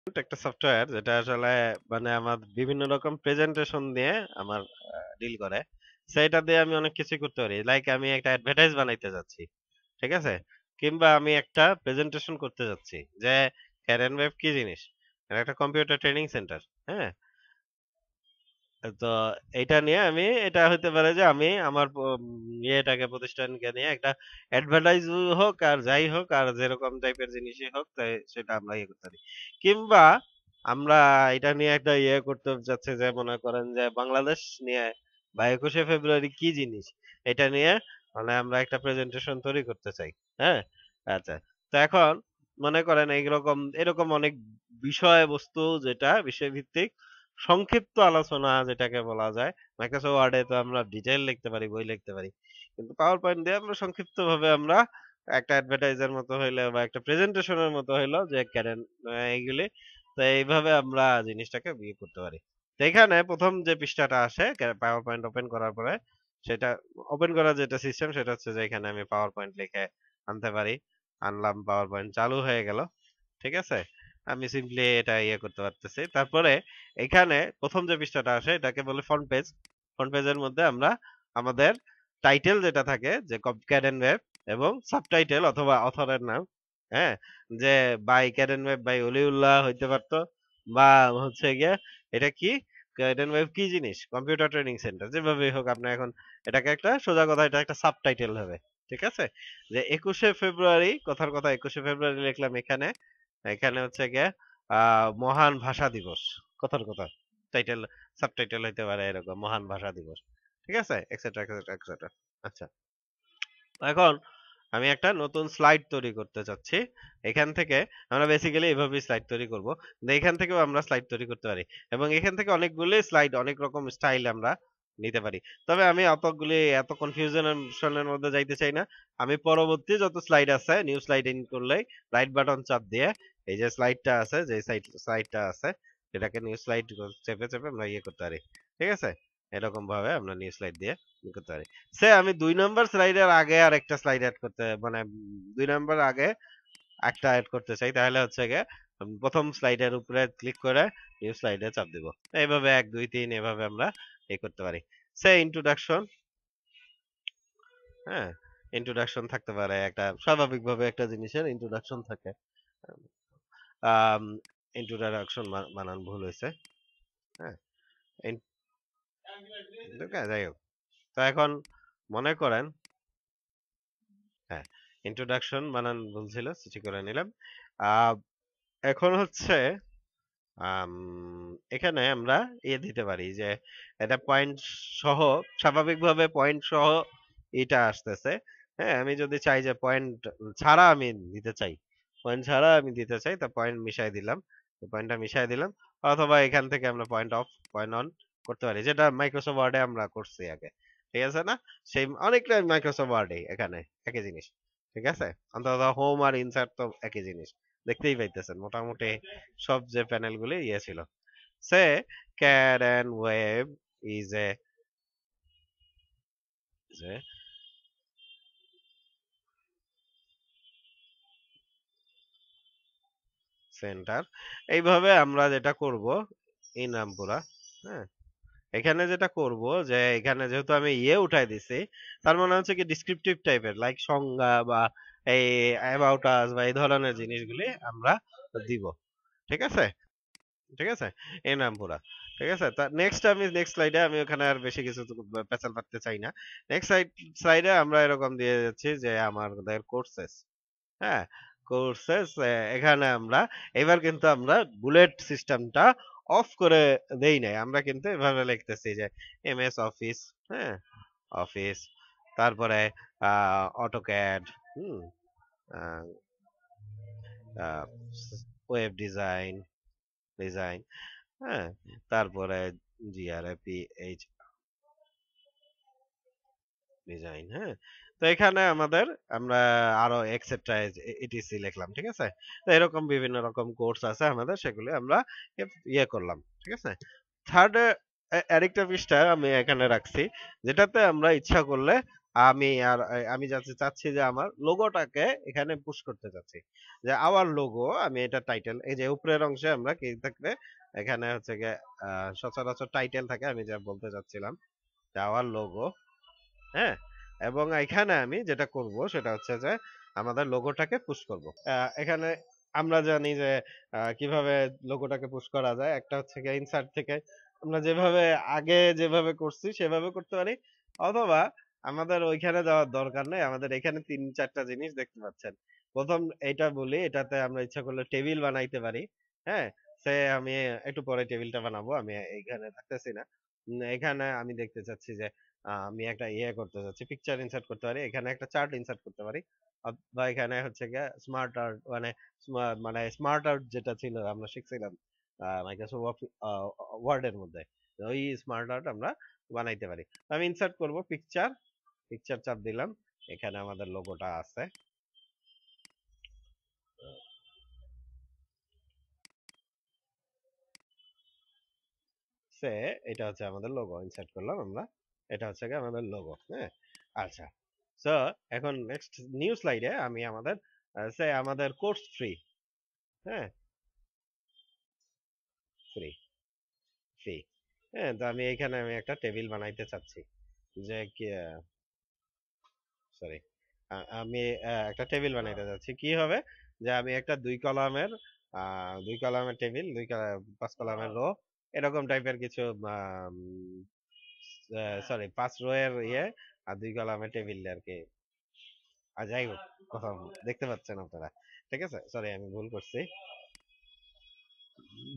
একটা সফটওয়্যার যেটা আসলে মানে আমার বিভিন্ন রকম প্রেজেন্টেশন দিয়ে আমার ডিল করে। সেটা দিয়ে আমি অনেক কিছু করতে পারি। লাইক আমি একটা অ্যাডভার্টাইজ বানাইতে যাচ্ছি। ঠিক আছে? কিংবা আমি একটা প্রেজেন্টেশন করতে যাচ্ছি যে ক্যারেন ওয়েব কি জিনিস? এটা একটা কম্পিউটার ট্রেনিং সেন্টার। হ্যাঁ? তো এটা নিয়ে এটা হইতে পারে যে আমি আমার ইয়েটাকে প্রতিষ্ঠানকে নিয়ে একটা অ্যাডভার্টাইজ হোক আর যাই হোক আর যেরকম টাইপের জিনিসই হোক তাই সেটা আমরা ইয়ে করতে পারি। কিংবা আমরা এটা নিয়ে একটা ইয়ে করতে যাচ্ছে যে মনে করেন যে বাংলাদেশ নিয়ে বা 21শে ফেব্রুয়ারি কি জিনিস এটা নিয়ে মানে আমরা একটা প্রেজেন্টেশন তৈরি করতে চাই। হ্যাঁ, আচ্ছা। তো এখন মনে করেন এইরকম এরকম অনেক বিষয়বস্তু যেটা বিষয়ভিত্তিক সংক্ষিপ্ত আলোচনা যেটাকে বলা যায়। মাইক্রোসফট ওয়ার্ডে তো আমরা ডিটেইল লিখতে পারি, বই লিখতে পারি, কিন্তু পাওয়ার পয়েন্ট দিয়ে আমরা সংক্ষিপ্ত ভাবে আমরা একটা অ্যাডভার্টাইজার মতো হইলে বা একটা প্রেজেন্টেশনের মতো হইলো যে ক্যারেন এইগুলি। তো এইভাবে আমরা জিনিসটাকে বিয়ে করতে পারি। তো এখানে প্রথম যে পৃষ্ঠাটা আসে পাওয়ার পয়েন্ট ওপেন করার পরে সেটা ওপেন করার যেটা সিস্টেম সেটা হচ্ছে যে এখানে আমি পাওয়ার পয়েন্ট লিখে আনতে পারি। আনলাম, পাওয়ার পয়েন্ট চালু হয়ে গেল। ঠিক আছে? আমি সিম্পলি এটা ইয়ে করতে পারতেছি। তারপরে এখানে প্রথম যে পৃষ্ঠাটা আসে এটাকে বলে ফ্রন্ট পেজ। ফ্রন্ট পেজের মধ্যে আমরা আমাদের টাইটেল যেটা থাকে যে ক্যাডেন ওয়েব এবং সাবটাইটেল অথবা অথরের নাম। হ্যাঁ, যে বাই ক্যাডেন ওয়েব বাই অলিউল্লাহ হইতে পারতো, বা হচ্ছে গিয়ে এটা কি ক্যাডেন ওয়েব কি জিনিস কম্পিউটার ট্রেনিং সেন্টার, যেভাবেই হোক আপনি এখন এটাকে একটা সোজা কথা এটা একটা সাবটাইটেল হবে। ঠিক আছে? যে 21শে ফেব্রুয়ারি, কথার কথা 21শে ফেব্রুয়ারি লিখলাম এখানে। এখানে হচ্ছে গিয়ে মহান ভাষা দিবস, কথার কথা টাইটেল সাবটাইটেল হইতে পারে এরকম মহান ভাষা দিবস। ঠিক আছে, এক্সেট্রা এক্সেট্রা এক্সেট্রা। আচ্ছা, এখন আমি একটা নতুন স্লাইড তৈরি করতে চাচ্ছি। এখান থেকে আমরা বেসিক্যালি এভাবেই স্লাইড তৈরি করব। এখান থেকেও আমরা স্লাইড তৈরি করতে পারি এবং এখান থেকে অনেকগুলি স্লাইড অনেক রকম স্টাইল আমরা নিতে পারি। তবে আমি এত কনফিউশনের মধ্যে যাইতে চাই না। আমি পরবর্তী যত স্লাইড আছে নিউ স্লাইড ইন করলেই রাইট বাটন চাপ দিয়ে এই যে স্লাইডটা আছে, যে স্লাইডটা আছে সেটাকে নিউ স্লাইড চেপে চেপে আমরা ইয়ে করতে পারি। ঠিক আছে? এরকম ভাবে আমরা নিউ স্লাইড দিয়ে ইয়ে করতে পারি। আমি 2 নম্বর স্লাইডের আগে আর একটা স্লাইড অ্যাড করতে মানে 2 নম্বর আগে একটা অ্যাড করতে চাই, তাহলে হচ্ছে গিয়ে প্রথম স্লাইডের উপরে ক্লিক করে নিউ স্লাইডে চাপ দিব। এইভাবে 1 2 3 এভাবে আমরা এই করতে পারি। ইন্ট্রোডাকশন। হ্যাঁ, ইন্ট্রোডাকশন থাকতে পারে, একটা স্বাভাবিকভাবে একটা জিনিসের ইন্ট্রোডাকশন থাকে। আম ইন্ট্রোডাকশন বানান ভুল হয়েছে। হ্যাঁ, যাই হোক। তো এখন মনে করেন, হ্যাঁ, ইন্ট্রোডাকশন বানান ভুল ছিল, চিঠি করে নিলাম। আহ এখন হচ্ছে আম, এখানে আমরা দিতে পারি যে এটা পয়েন্ট সহ, স্বাভাবিকভাবে পয়েন্ট সহ এটা আসতেছে। হ্যাঁ, আমি যদি চাই যে পয়েন্ট ছাড়া আমি দিতে চাই, পয়েন্ট ছাড়া আমি দিতে চাই, তা পয়েন্ট মিশাই দিলাম। পয়েন্টটা মিশাই দিলাম। অথবা এখান থেকে আমরা পয়েন্ট অফ পয়েন্ট অন করতে পারি, যেটা মাইক্রোসফট ওয়ার্ডে আমরা করছি আগে। ঠিক আছে না? সেই অনেকটা মাইক্রোসফট ওয়ার্ডে এখানে একই জিনিস। ঠিক আছে? অন্তত হোম আর ইনসার্ট তো একই জিনিস, দেখতেই পাইতেছেন মোটামুটি সব যে প্যানেল গুলি ছিল। সে CAD and web is a centre. এইভাবে আমরা যেটা করব এই নাম পুরা। হ্যাঁ, এখানে যেটা করব যে এখানে যেহেতু আমি উঠাই দিছি, তার মানে হচ্ছে কি ডিসক্রিপটিভ টাইপের লাইক সংজ্ঞা বা এই অ্যাবাউট আস বা এই ধরনের জিনিসগুলি আমরা দিব। ঠিক আছে? ঠিক আছে, এই নাম পুরা। ঠিক আছে, তা নেক্সট স্লাইডে আমি ওখানে আর বেশি কিছু পেঁচাল পাততে চাই না। নেক্সট স্লাইডে আমরা এরকম দিয়ে যাচ্ছি যে আমাদের কোর্সেস। হ্যাঁ, কোর্সেস। এখানে আমরা এবার কিন্তু আমরা বুলেট সিস্টেমটা অফ করে দেই নাই, আমরা কিন্তু এভাবে লিখতেছি যে এমএস অফিস। হ্যাঁ, অফিস, তারপরে অটোক্যাড, হুম, ওয়েব ডিজাইন, হ্যাঁ, তারপরে জিআরএপিএইচ ডিজাইন। হ্যাঁ, তো এখানে আমরা আরো এক্সেট্রা ইটিসি লিখলাম। ঠিক আছে? তো এরকম বিভিন্ন রকম কোর্স আছে আমাদের, সেগুলো আমরা করলাম। ঠিক আছে? থার্ড আরেকটা পৃষ্ঠা আমি এখানে রাখছি, যেটাতে আমরা ইচ্ছা করলে আমি চাচ্ছি যে আমার লোগোটাকে এখানে পুশ করতে চাচ্ছি, যে আওয়ার লোগো। আমি এটা টাইটেল, এই যে উপরের অংশে আমরা কি থাকবে, এখানে হচ্ছে গিয়ে সচরাচর টাইটেল থাকে, আমি যা বলতে চাচ্ছিলাম যে আওয়ার লোগো। হ্যাঁ, এবং এখানে আমি যেটা করব সেটা হচ্ছে যে আমাদের লোগোটাকে পুশ করব। এখানে আমরা জানি যে কিভাবে লোগোটাকে পুশ করা যায়। একটা হচ্ছে গিয়ে ইনসার্ট থেকে আমরা যেভাবে আগে যেভাবে করছি সেভাবে করতে পারি, অথবা আমাদের ওইখানে যাওয়ার দরকার নেই। আমাদের এখানে 3-4টা জিনিস দেখতে পাচ্ছেন। প্রথম এটা বলি, এটাতে আমরা ইচ্ছা করলে টেবিল বানাইতে পারি। হ্যাঁ, আমি একটু পরে টেবিলটা বানাবো, আমি এইখানে থাকতেছি না। এখানে আমি দেখতে চাচ্ছি যে আমি একটা ইয়ে করতে চাচ্ছি, পিকচার ইনসার্ট করতে পারি, এখানে একটা চার্ট ইনসার্ট করতে পারি, বা এখানে হচ্ছে গিয়ে স্মার্ট আর্ট, মানে স্মার্ট আর্ট যেটা ছিল আমরা শিখছিলাম মাইক্রোসফট ওয়ার্ডের মধ্যে, ওই স্মার্ট আর্ট আমরা বানাইতে পারি। আমি ইনসার্ট করব পিকচার, পিকচার চাপ দিলাম, এখানে আমাদের লোগোটা আছে। সে এটা হচ্ছে আমাদের লোগো, ইনসার্ট করলাম আমরা, এটা হচ্ছে গিয়ে আমাদের লোগো। হ্যাঁ, আচ্ছা। সো এখন নেক্সট নিউ স্লাইডে আমি আমাদের আমাদের কোর্স ফ্রি। হ্যাঁ, ফ্রি, ফ্রি। হ্যাঁ, তো আমি এখানে আমি একটা টেবিল বানাইতে চাচ্ছি, যে কি, সরি, আমি একটা টেবিল বানাইতে চাচ্ছি। কি হবে, যে আমি একটা 2 কলামের টেবিল, 5 কলামের রো, এরকম টাইপের কিছু, সরি 5 রো এর ইয়ে, আর 2 কলামের টেবিল আর কি। আর যাই হোক, কথা দেখতে পাচ্ছেন আপনারা, ঠিক আছে, সরি আমি ভুল করছি।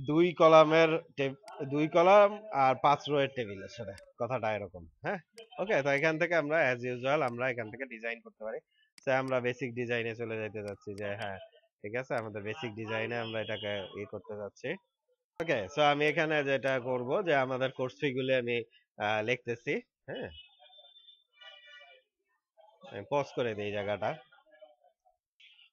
2 কলামের 2 কলাম আর 5 রো এর টেবিল, আসলে কথাটা এরকম। হ্যাঁ, ওকে, তো এখান থেকে আমরা অ্যাজ ইউজুয়াল আমরা এখান থেকে ডিজাইন করতে পারি। আমরা বেসিক ডিজাইনে চলে যাইতে যাচ্ছি, যে হ্যাঁ, ঠিক আছে, আমাদের বেসিক ডিজাইনে আমরা এটাকে করতে যাচ্ছি। ওকে, আমি এখানে যেটা করব, যে আমাদের কোর্স ফি গুলো আমি লিখতেছি। হ্যাঁ, আমি পজ করে দিই জায়গাটা।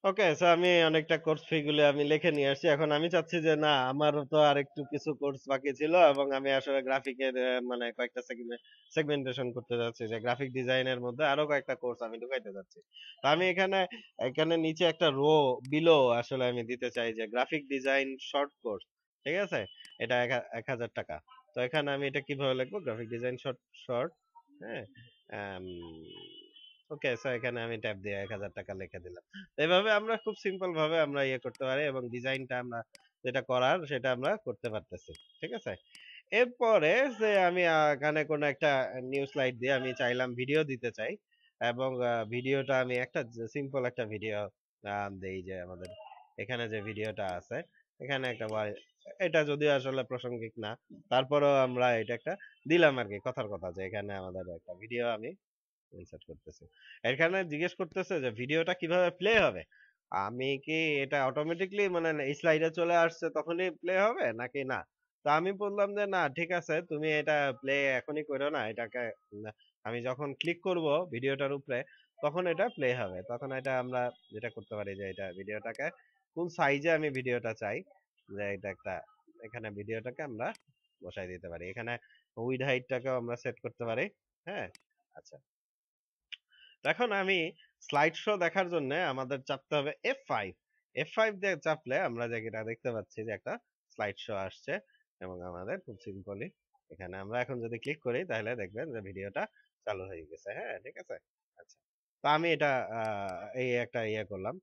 ওকে, আমি অনেকটা কোর্স ফি গুলো আমি লিখে নিয়ে আসছি। এখন আমি চাচ্ছি যে না, আমারও তো আর একটু কিছু কোর্স বাকি ছিল, এবং আমি আসলে গ্রাফিকের মানে কয়েকটা সেগমেন্টেশন করতে যাচ্ছি, যে গ্রাফিক ডিজাইনের মধ্যে আরো কয়েকটা কোর্স আমি ঢুকাইতে যাচ্ছি। তো আমি এখানে এখানে নিচে একটা রো বিলো আসলে আমি দিতে চাই, যে গ্রাফিক ডিজাইন শর্ট কোর্স। ঠিক আছে, এটা 1,000 টাকা। তো এখানে আমি এটা কিভাবে লিখবো, গ্রাফিক ডিজাইন শর্ট শর্ট। হ্যাঁ, ওকে, এখানে আমি ট্যাব দিয়ে 1,000 টাকা লিখে দিলাম। এভাবে আমরা খুব সিম্পল ভাবে আমরা করতে পারি, এবং ডিজাইনটা আমরা যেটা করার সেটা আমরা করতে পারতেছি। ঠিক আছে, এরপরে যে আমি এখানে কোনো একটা নিউ স্লাইড দিয়ে আমি চাইলাম ভিডিও দিতে চাই, এবং ভিডিওটা আমি একটা সিম্পল একটা ভিডিও দেই, যে আমাদের এখানে যে ভিডিওটা আছে, এখানে একটা এটা যদিও আসলে প্রাসঙ্গিক না, তারপরেও আমরা এটা একটা দিলাম আর কি, কথার কথা, যে এখানে আমাদের একটা ভিডিও আমি ইনসার্ট করতেছি। এখানে জিজ্ঞেস করতেছে যে ভিডিওটা কিভাবে প্লে হবে। আমি কি এটা অটোমেটিকলি মানে এই স্লাইডে চলে আসছে তখনই প্লে হবে নাকি না? তো আমি বললাম যে না, ঠিক আছে, তুমি এটা প্লে এখনই করো না, এটাকে আমি যখন ক্লিক করব ভিডিওটার উপরে, তখন এটা প্লে হবে। তখন এটা আমরা যেটা করতে পারি, যে এটা ভিডিওটাকে কোন সাইজে আমি ভিডিওটা চাই, যে এটা একটা, এখানে ভিডিওটাকে আমরা বসাই দিতে পারি। এখানে উইড হাইটটাকেও আমরা সেট করতে পারি। হ্যাঁ, আচ্ছা। এখন আমি স্লাইড শো দেখার জন্য আমাদের চাপতে হবে F5। F5 দিয়ে চাপলে আমরা যেটা দেখতে পাচ্ছি, যে একটা স্লাইড শো আসছে, এবং আমাদের খুব সিম্পলি এখানে আমরা এখন যদি ক্লিক করি, তাহলে দেখবেন যে ভিডিওটা চালু হয়ে গেছে। হ্যাঁ, ঠিক আছে, আচ্ছা। তো আমি এটা এই একটা করলাম,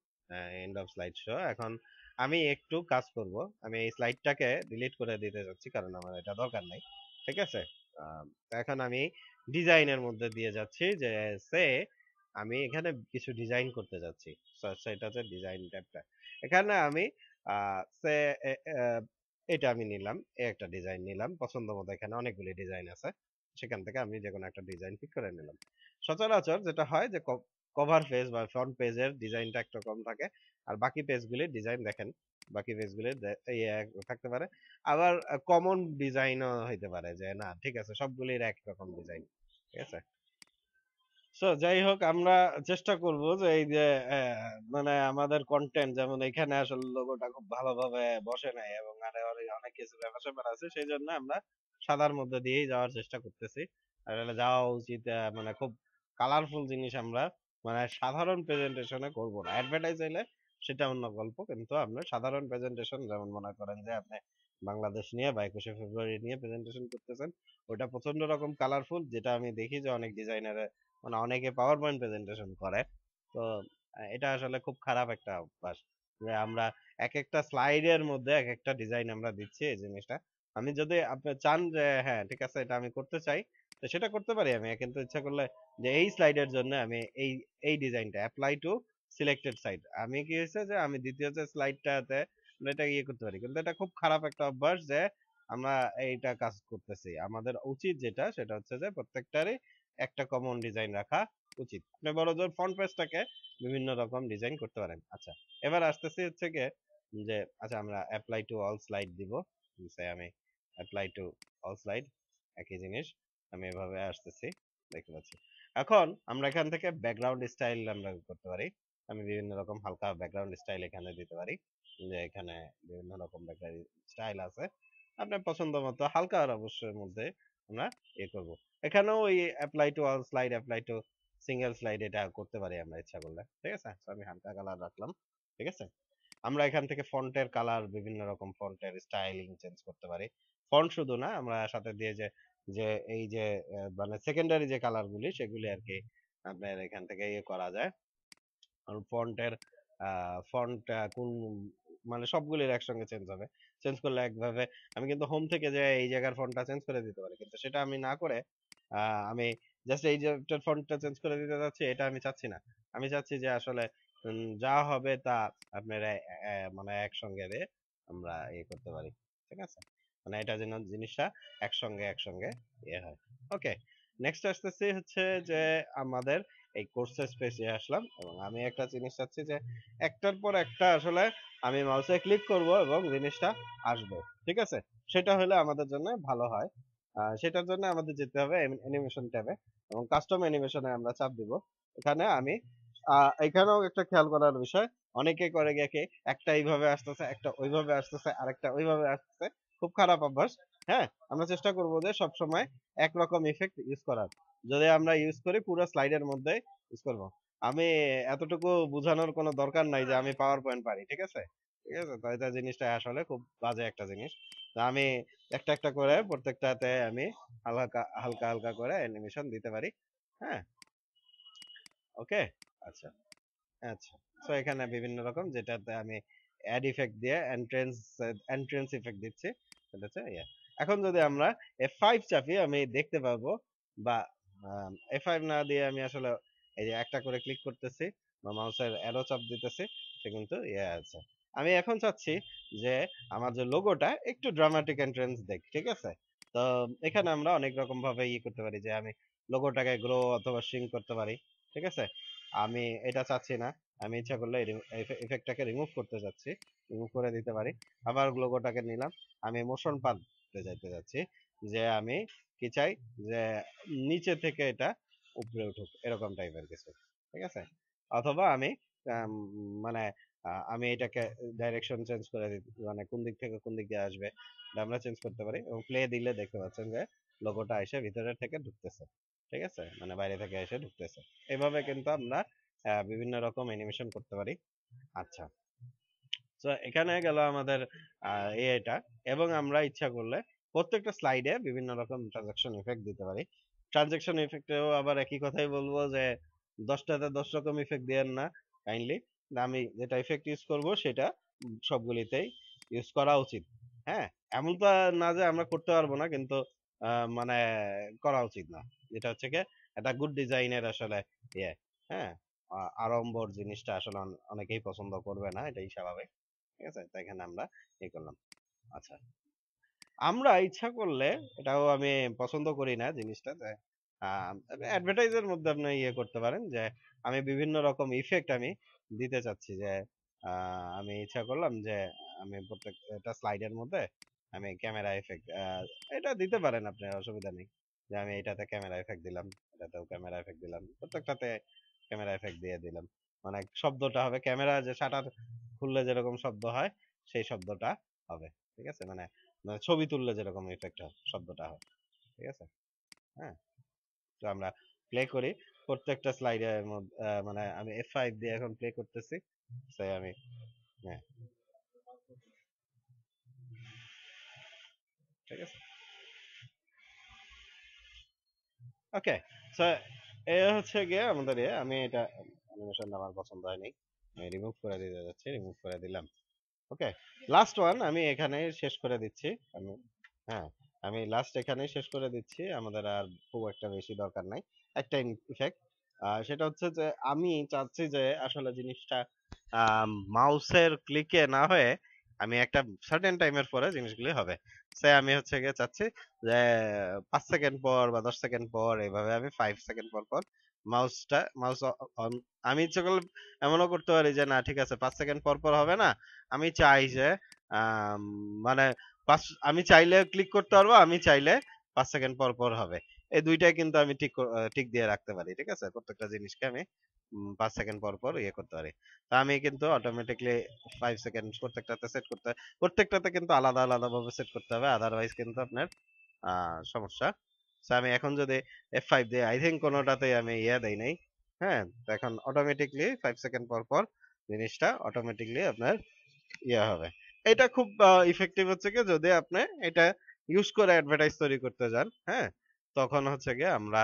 এন্ড অফ স্লাইড শো। এখন আমি একটু কাজ করব, আমি এই স্লাইডটাকে ডিলিট করে দিতে যাচ্ছি, কারণ আমার এটা দরকার নাই। ঠিক আছে, তো এখন আমি ডিজাইনের মধ্যে দিয়ে যাচ্ছি, যে সে আমি এখানে কিছু ডিজাইন করতে যাচ্ছি। সেটা হচ্ছে ডিজাইন ট্যাবটা। এখানে আমি সে এটা আমি নিলাম, একটা ডিজাইন নিলাম পছন্দ মতো, এখানে অনেকগুলি ডিজাইন আছে, সেখান থেকে আমি যে কোনো একটা ডিজাইন পিক করে নিলাম। সচরাচর যেটা হয়, যে কভার পেজ বা ফ্রন্ট পেজের ডিজাইনটা একটু কম থাকে, আর বাকি পেজগুলির ডিজাইন দেখেন, বাকি পেজগুলির থাকতে পারে। আবার কমন ডিজাইনও হইতে পারে, যে না, ঠিক আছে, সবগুলির একই রকম ডিজাইন। ঠিক আছে, যাই হোক, আমরা চেষ্টা করব যে এই যে মানে আমাদের কন্টেন্ট, যেমন এখানে আসলে লোগোটা খুব ভালোভাবে বসে নাই, এবং আরে অনেক অনেক কিছু ব্যাপার স্যাপার আছে, সেই জন্য আমরা সাদার মধ্যে দিয়েই যাওয়ার চেষ্টা করতেছি। আর এটা যাওয়া উচিত, মানে খুব কালারফুল জিনিস আমরা মানে সাধারণ প্রেজেন্টেশনে করব না। অ্যাডভার্টাইজ হইলে সেটা অন্য গল্প, কিন্তু আপনার সাধারণ প্রেজেন্টেশন, যেমন মনে করেন যে আপনি বাংলাদেশ নিয়ে বা 21শে ফেব্রুয়ারি নিয়ে প্রেজেন্টেশন করতেছেন, ওটা প্রচন্ড রকম কালারফুল, যেটা আমি দেখি যে অনেক ডিজাইনারে মানে অনেকে পাওয়ার পয়েন্ট প্রেজেন্টেশন করে। তো এটা আসলে খুব খারাপ একটা অভ্যাস যে আমরা এক একটা স্লাইডের মধ্যে এক একটা ডিজাইন আমরা দিচ্ছি। এই জিনিসটা আমি, যদি আপনি চান যে হ্যাঁ ঠিক আছে এটা আমি করতে চাই, তো সেটা করতে পারি আমি, কিন্তু ইচ্ছা করলে যে এই স্লাইডের জন্য আমি এই এই ডিজাইনটা অ্যাপ্লাই টু সিলেক্টেড সাইড, আমি কি হয়েছে যে আমি দ্বিতীয় যে স্লাইডটাতে এটা ইয়ে করতে পারি, কিন্তু এটা খুব খারাপ একটা অভ্যাস যে আমরা এইটা কাজ করতেছি। আমাদের উচিত যেটা সেটা হচ্ছে যে প্রত্যেকটারই একটা কমন ডিজাইন রাখা উচিত। আপনি বড় জোর ফ্রন্ট পেজটাকে বিভিন্ন রকম ডিজাইন করতে পারেন। আচ্ছা, এবার আসতেছি হচ্ছে গিয়ে যে আচ্ছা আমরা অ্যাপ্লাই টু অল স্লাইড দিব, আমি অ্যাপ্লাই টু অল স্লাইড, একই জিনিস আমি এভাবে আসতেছি, দেখতে পাচ্ছি। এখন আমরা এখান থেকে ব্যাকগ্রাউন্ড স্টাইল আমরা করতে পারি। আমি বিভিন্ন রকম হালকা ব্যাকগ্রাউন্ড স্টাইল এখানে দিতে পারি, যে এখানে বিভিন্ন রকম ব্যাকগ্রাউন্ড স্টাইল আছে, আপনার পছন্দ মতো হালকা আর অবশ্যই মধ্যে আমরা ইয়ে করব। এখানেও ওই apply to all slide, apply to single slide এটা করতে পারি আমরা ইচ্ছা করলে। ঠিক আছে, তো আমি হালকা কালার রাখলাম। ঠিক আছে, আমরা এখান থেকে ফন্টের কালার, বিভিন্ন রকম ফন্টের স্টাইলিং চেঞ্জ করতে পারি। ফন্ট শুধু না, আমরা সাথে দিয়ে যে যে এই যে মানে সেকেন্ডারি যে কালার গুলি সেগুলি আর কি আপনার এখান থেকে ইয়ে করা যায়। কারণ ফন্টের ফন্ট কোন মানে সবগুলির একসঙ্গে চেঞ্জ হবে। চেঞ্জ করলে একভাবে আমি কিন্তু হোম থেকে যে এই জায়গার ফন্টটা চেঞ্জ করে দিতে পারি, কিন্তু সেটা আমি না করে আমি জাস্ট এই যে ফন্টটা চেঞ্জ করে দিতে চাচ্ছি, এটা আমি চাচ্ছি না। আমি চাচ্ছি যে আসলে যা হবে তা আপনার মানে একসঙ্গে আমরা ইয়ে করতে পারি। ঠিক আছে, মানে এটা যেন জিনিসটা একসঙ্গে একসঙ্গে ইয়ে হয়। ওকে, নেক্সট আসতেছি হচ্ছে যে আমাদের এই কোর্সের স্পেসে আসলাম, এবং আমি একটা জিনিস চাচ্ছি যে একটার পর একটা আসলে আমি মাউসে ক্লিক করব এবং জিনিসটা আসবে। ঠিক আছে, সেটা হলে আমাদের জন্য ভালো হয়। সেটার জন্য আমাদের যেতে হবে অ্যানিমেশন ট্যাবে, এবং কাস্টম অ্যানিমেশনে আমরা চাপ দিব। এখানে আমি এখানেও একটা খেয়াল করার বিষয়, অনেকে করে গিয়ে কি একটা এইভাবে আসতেছে, একটা ওইভাবে আসতেছে, আরেকটা ওইভাবে আসতেছে, খুব খারাপ অভ্যাস। হ্যাঁ, আমরা চেষ্টা করব যে সব সময় একরকম ইফেক্ট ইউজ করার। যদি আমরা ইউজ করি পুরো স্লাইডের মধ্যে ইউজ করব। আমি এতটুকু বোঝানোর কোনো দরকার নাই যে আমি পাওয়ার পয়েন্ট পারি। ঠিক আছে, ঠিক আছে, তো এটা জিনিসটা আসলে খুব বাজে একটা জিনিস। তো আমি একটা একটা করে প্রত্যেকটাতে আমি হালকা হালকা হালকা করে অ্যানিমেশন দিতে পারি। হ্যাঁ, ওকে, আচ্ছা আচ্ছা। সো এখানে বিভিন্ন রকম, যেটাতে আমি অ্যাড ইফেক্ট দিয়ে এন্ট্রেন্স এন্ট্রেন্স ইফেক্ট দিচ্ছি, সেটা হচ্ছে ইয়ে। এখন যদি আমরা F5 চাপি, আমি দেখতে পাবো, বা F5 না দিয়ে আমি আসলে এই যে একটা করে ক্লিক করতেছি বা মাউসের অ্যারো চাপ দিতেছি, সে কিন্তু ইয়ে আছে। আমি এখন চাচ্ছি যে আমার যে লোগোটা একটু ড্রামাটিক এন্ট্রেন্স দেখ। ঠিক আছে, তো এখানে আমরা অনেক রকম ভাবে ই করতে পারি, যে আমি লোগোটাকে গ্রো অথবা শ্রিঙ্ক করতে পারি। ঠিক আছে, আমি এটা চাচ্ছি না, আমি ইচ্ছা করলে ইফেক্টটাকে রিমুভ করতে চাচ্ছি, রিমুভ করে দিতে পারি। আবার লোগোটাকে নিলাম, আমি মোশন পাল্টে যাইতে যাচ্ছি, যে আমি কি চাই যে নিচে থেকে এটা উপরে উঠুক, এরকম টাইপের কিছু। ঠিক আছে, অথবা আমি আম, মানে আমি এটাকে ডাইরেকশন চেঞ্জ করে দিই, মানে কোন দিক থেকে কোন দিক দিয়ে আসবে এটা আমরা চেঞ্জ করতে পারি, এবং প্লে দিলে দেখতে পাচ্ছেন যে লোগোটা এসে ভিতরের থেকে ঢুকতেছে। ঠিক আছে, মানে বাইরে থেকে এসে ঢুকতেছে। এভাবে কিন্তু আমরা বিভিন্ন রকম অ্যানিমেশন করতে পারি। আচ্ছা, তো এখানে গেল আমাদের এটা, এবং আমরা ইচ্ছা করলে প্রত্যেকটা স্লাইডে বিভিন্ন রকম ট্রানজাকশন ইফেক্ট দিতে পারি। ট্রানজাকশন ইফেক্টেও আবার একই কথাই বলবো যে 10টাতে 10 রকম ইফেক্ট দিয়েন না কাইন্ডলি। আমি যেটা ইফেক্ট ইউজ করব সেটা সবগুলিতেই ইউজ করা উচিত। হ্যাঁ, এমন তো না যে আমরা করতে পারবো না, কিন্তু মানে করা উচিত না। যেটা হচ্ছে কি একটা গুড ডিজাইনের আসলে ইয়ে। হ্যাঁ, আড়ম্বর জিনিসটা আসলে অনেকেই পছন্দ করবে না, এটাই স্বাভাবিক। ঠিক আছে, তো এখানে আমরা ই করলাম। আচ্ছা, আমরা ইচ্ছা করলে, এটাও আমি পছন্দ করি না জিনিসটা, যে অ্যাডভার্টাইজের মধ্যে আপনি ইয়ে করতে পারেন যে আমি বিভিন্ন রকম ইফেক্ট আমি দিতে চাচ্ছি, যে আমি ইচ্ছা করলাম যে আমি প্রত্যেকটা স্লাইডের মধ্যে আমি ক্যামেরা এফেক্ট এটা দিতে পারেন, আপনি অসুবিধা নেই। যে আমি এটাতে ক্যামেরা এফেক্ট দিলাম, এটাতেও ক্যামেরা এফেক্ট দিলাম, প্রত্যেকটাতে ক্যামেরা এফেক্ট দিয়ে দিলাম। মানে শব্দটা হবে ক্যামেরা যে শাটার খুললে যেরকম শব্দ হয় সেই শব্দটা হবে। ঠিক আছে, মানে মানে ছবি তুললে যেরকম ইফেক্ট হয় শব্দটা হয়। ঠিক আছে, হ্যাঁ, তো আমরা প্লে করি। প্রত্যেকটা স্লাইডের মধ্যে মানে আমি F5 দিয়ে এখন প্লে করতেছি, তাই আমি হ্যাঁ, ঠিক আছে। ওকে, সো এ হচ্ছে গিয়ে আমাদের আমি এটা অ্যানিমেশন আমার পছন্দ হয়নি, আমি রিমুভ করে দিতে যাচ্ছি, রিমুভ করে দিলাম। ওকে, লাস্ট ওয়ান আমি এখানে শেষ করে দিচ্ছি। আমি হ্যাঁ, আমি লাস্ট এখানেই শেষ করে দিচ্ছি, আমাদের আর খুব একটা বেশি দরকার নাই। একটা ইফেক্ট, সেটা হচ্ছে যে আমি চাচ্ছি যে আসলে জিনিসটা মাউসের ক্লিকে না হয়ে আমি একটা সার্টেন টাইমের পরে জিনিসগুলি হবে। সে আমি হচ্ছে গিয়ে চাচ্ছি যে 5 সেকেন্ড পর বা 10 সেকেন্ড পর, এইভাবে আমি 5 সেকেন্ড পর পর মাউস আমি ইচ্ছে করলে এমনও করতে পারি যে না ঠিক আছে 5 সেকেন্ড পর পর হবে না, আমি চাই যে আম, মানে পাঁচ, আমি চাইলে ক্লিক করতে পারবো, আমি চাইলে 5 সেকেন্ড পর পর হবে। এই দুইটাই কিন্তু আমি টিক দিয়ে রাখতে পারি, ঠিক আছে, প্রত্যেকটা জিনিসকে আমি 5 সেকেন্ড পর পর ইয়ে করতে পারি। তা আমি কিন্তু অটোমেটিকলি 5 সেকেন্ড প্রত্যেকটাতে সেট করতে, প্রত্যেকটাতে কিন্তু আলাদা আলাদা ভাবে সেট করতে হবে, আদারওয়াইজ কিন্তু আপনার সমস্যা। So আমি এখন যদি F5 দিই, আই থিঙ্ক কোনোটাতেই আমি ইয়ে দেই নাই। হ্যাঁ, তো এখন অটোমেটিকলি 5 সেকেন্ড পর পর জিনিসটা অটোমেটিকলি আপনার ইয়ে হবে। এটা খুব ইফেক্টিভ হচ্ছে কি, যদি আপনি এটা ইউজ করে অ্যাডভার্টাইজ তৈরি করতে যান, হ্যাঁ, তখন হচ্ছে গিয়ে আমরা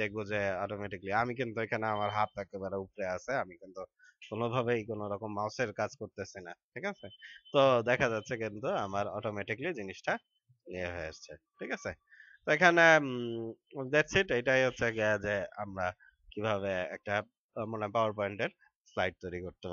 দেখবো যে অটোমেটিকলি, আমি কিন্তু এখানে আমার হাত একেবারে উপরে আছে, আমি কিন্তু কোনোভাবেই কোনো রকম মাউসের কাজ করতেছি না, ঠিক আছে। তো দেখা যাচ্ছে কিন্তু আমার অটোমেটিকলি জিনিসটা ইয়ে হয়ে আসছে, ঠিক আছে। তো এখানে দ্যাটস ইট, এটাই হচ্ছে গিয়ে যে আমরা কিভাবে একটা মানে পাওয়ার পয়েন্টের স্লাইড তৈরি করতে পারি।